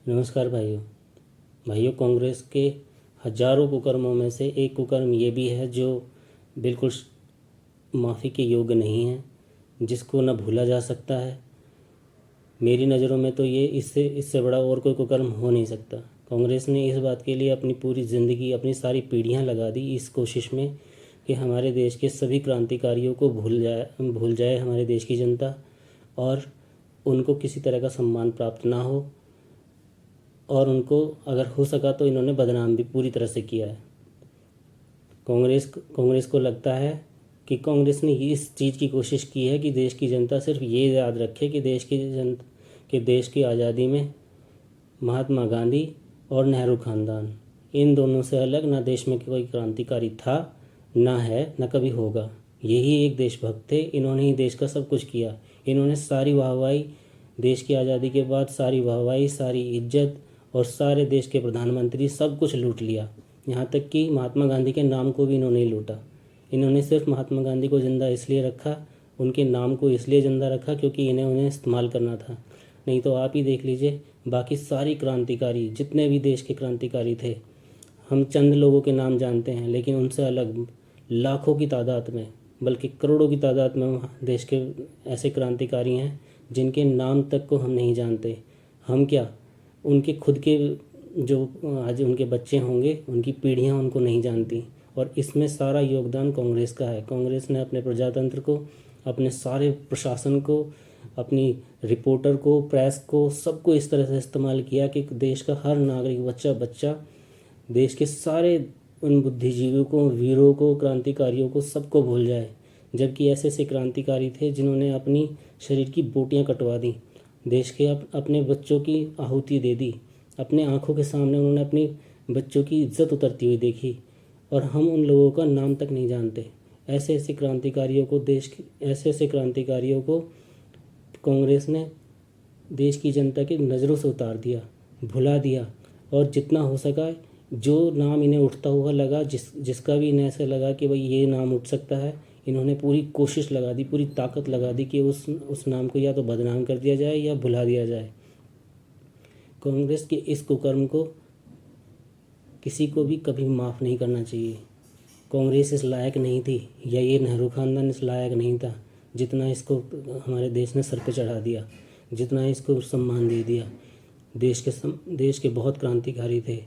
नमस्कार भाइयों। कांग्रेस के हजारों कुकर्मों में से एक कुकर्म ये भी है जो बिल्कुल माफ़ी के योग्य नहीं है, जिसको न भूला जा सकता है। मेरी नज़रों में तो ये इससे बड़ा और कोई कुकर्म हो नहीं सकता। कांग्रेस ने इस बात के लिए अपनी पूरी ज़िंदगी, अपनी सारी पीढ़ियां लगा दी इस कोशिश में कि हमारे देश के सभी क्रांतिकारियों को भूल जाए हमारे देश की जनता, और उनको किसी तरह का सम्मान प्राप्त ना हो, और अगर हो सका तो इन्होंने बदनाम भी पूरी तरह से किया है। कांग्रेस को लगता है कि कांग्रेस ने इस चीज़ की कोशिश की है कि देश की जनता सिर्फ ये याद रखे कि देश की आज़ादी में महात्मा गांधी और नेहरू खानदान, इन दोनों से अलग ना देश में कोई क्रांतिकारी था, ना है, ना कभी होगा। यही एक देशभक्त थे। इन्होंने ही देश का सब कुछ किया। इन्होंने सारी वाहवाही, देश की आज़ादी के बाद सारी वाहवाही, सारी इज्जत और सारे देश के प्रधानमंत्री सब कुछ लूट लिया। यहाँ तक कि महात्मा गांधी के नाम को भी इन्होंने लूटा। इन्होंने सिर्फ महात्मा गांधी को ज़िंदा इसलिए रखा, उनके नाम को इसलिए ज़िंदा रखा क्योंकि उन्हें इस्तेमाल करना था। नहीं तो आप ही देख लीजिए, बाकी सारी क्रांतिकारी, जितने भी देश के क्रांतिकारी थे, हम चंद लोगों के नाम जानते हैं, लेकिन उनसे अलग लाखों की तादाद में, बल्कि करोड़ों की तादाद में देश के ऐसे क्रांतिकारी हैं जिनके नाम तक को हम नहीं जानते। हम क्या, उनके खुद के जो आज उनके बच्चे होंगे, उनकी पीढ़ियां उनको नहीं जानती। और इसमें सारा योगदान कांग्रेस का है। कांग्रेस ने अपने प्रजातंत्र को, अपने सारे प्रशासन को, अपनी रिपोर्टर को, प्रेस को, सबको इस तरह से इस्तेमाल किया कि देश का हर नागरिक, बच्चा देश के सारे उन बुद्धिजीवियों को, वीरों को, क्रांतिकारियों को, सबको भूल जाए। जबकि ऐसे ऐसे क्रांतिकारी थे जिन्होंने अपनी शरीर की बोटियां कटवा दी, देश के अपने बच्चों की आहुति दे दी। अपने आंखों के सामने उन्होंने अपनी बच्चों की इज्जत उतरती हुई देखी, और हम उन लोगों का नाम तक नहीं जानते। ऐसे ऐसे क्रांतिकारियों को कांग्रेस ने देश की जनता की नज़रों से उतार दिया, भुला दिया। और जितना हो सका, जो नाम इन्हें उठता हुआ लगा, जिसका भी इन्हें ऐसा लगा कि भाई ये नाम उठ सकता है, इन्होंने पूरी कोशिश लगा दी, पूरी ताकत लगा दी कि उस नाम को या तो बदनाम कर दिया जाए या भुला दिया जाए। कांग्रेस के इस कुकर्म को किसी को भी कभी माफ़ नहीं करना चाहिए। कांग्रेस इस लायक नहीं थी, या ये नेहरू खानदान इस लायक नहीं था जितना इसको हमारे देश ने सर पे चढ़ा दिया, जितना इसको सम्मान दे दिया। देश के बहुत क्रांतिकारी थे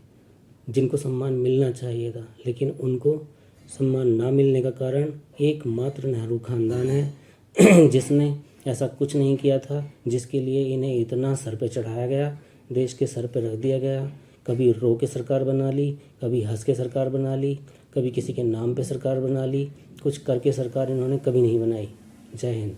जिनको सम्मान मिलना चाहिए था, लेकिन उनको सम्मान ना मिलने का कारण एकमात्र नेहरू खानदान है जिसने ऐसा कुछ नहीं किया था, जिसके लिए इन्हें इतना सर पे चढ़ाया गया, देश के सर पे रख दिया गया। कभी रो के सरकार बना ली, कभी हंस के सरकार बना ली, कभी किसी के नाम पे सरकार बना ली। कुछ करके सरकार इन्होंने कभी नहीं बनाई। जय हिंद।